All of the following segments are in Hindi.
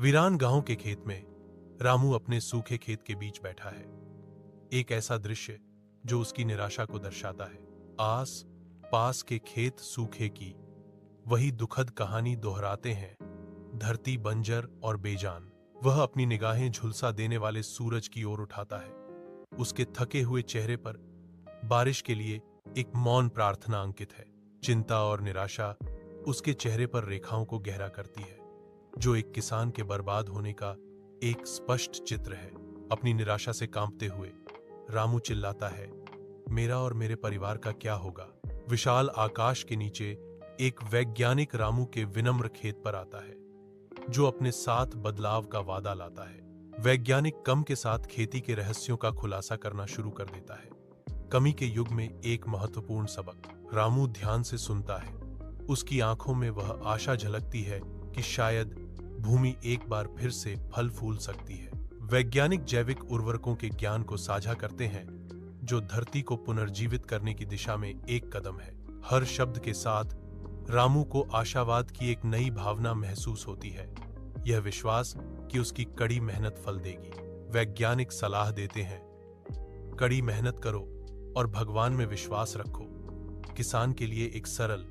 वीरान गांव के खेत में रामू अपने सूखे खेत के बीच बैठा है। एक ऐसा दृश्य जो उसकी निराशा को दर्शाता है। आस पास के खेत सूखे की वही दुखद कहानी दोहराते हैं। धरती बंजर और बेजान। वह अपनी निगाहें झुलसा देने वाले सूरज की ओर उठाता है। उसके थके हुए चेहरे पर बारिश के लिए एक मौन प्रार्थना अंकित है। चिंता और निराशा उसके चेहरे पर रेखाओं को गहरा करती है, जो एक किसान के बर्बाद होने का एक स्पष्ट चित्र है। अपनी निराशा से कांपते हुए रामू चिल्लाता है, मेरा और मेरे परिवार का क्या होगा। विशाल आकाश के नीचे एक वैज्ञानिक रामू के विनम्र खेत पर आता है, जो अपने साथ बदलाव का वादा लाता है। वैज्ञानिक कम के साथ खेती के रहस्यों का खुलासा करना शुरू कर देता है। कमी के युग में एक महत्वपूर्ण सबक। रामू ध्यान से सुनता है। उसकी आंखों में वह आशा झलकती है कि शायद भूमि एक बार फिर से फल फूल सकती है। वैज्ञानिक जैविक उर्वरकों के ज्ञान को साझा करते हैं, जो धरती को पुनर्जीवित करने की दिशा में एक कदम है। हर शब्द के साथ रामू को आशावाद की एक नई भावना महसूस होती है। यह विश्वास कि उसकी कड़ी मेहनत फल देगी। वैज्ञानिक सलाह देते हैं, कड़ी मेहनत करो और भगवान में विश्वास रखो। किसान के लिए एक सरल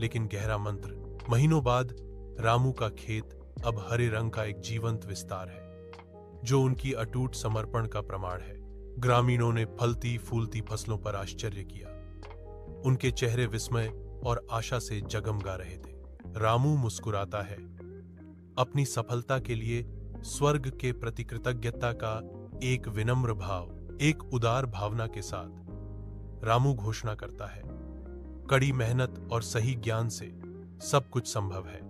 लेकिन गहरा मंत्र। महीनों बाद रामू का खेत अब हरे रंग का एक जीवंत विस्तार है, जो उनकी अटूट समर्पण का प्रमाण है। ग्रामीणों ने फलती फूलती फसलों पर आश्चर्य किया। उनके चेहरे विस्मय और आशा से जगमगा रहे थे। रामू मुस्कुराता है, अपनी सफलता के लिए स्वर्ग के प्रति कृतज्ञता का एक विनम्र भाव, एक उदार भावना के साथ रामू घोषणा करता है, कड़ी मेहनत और सही ज्ञान से सब कुछ संभव है।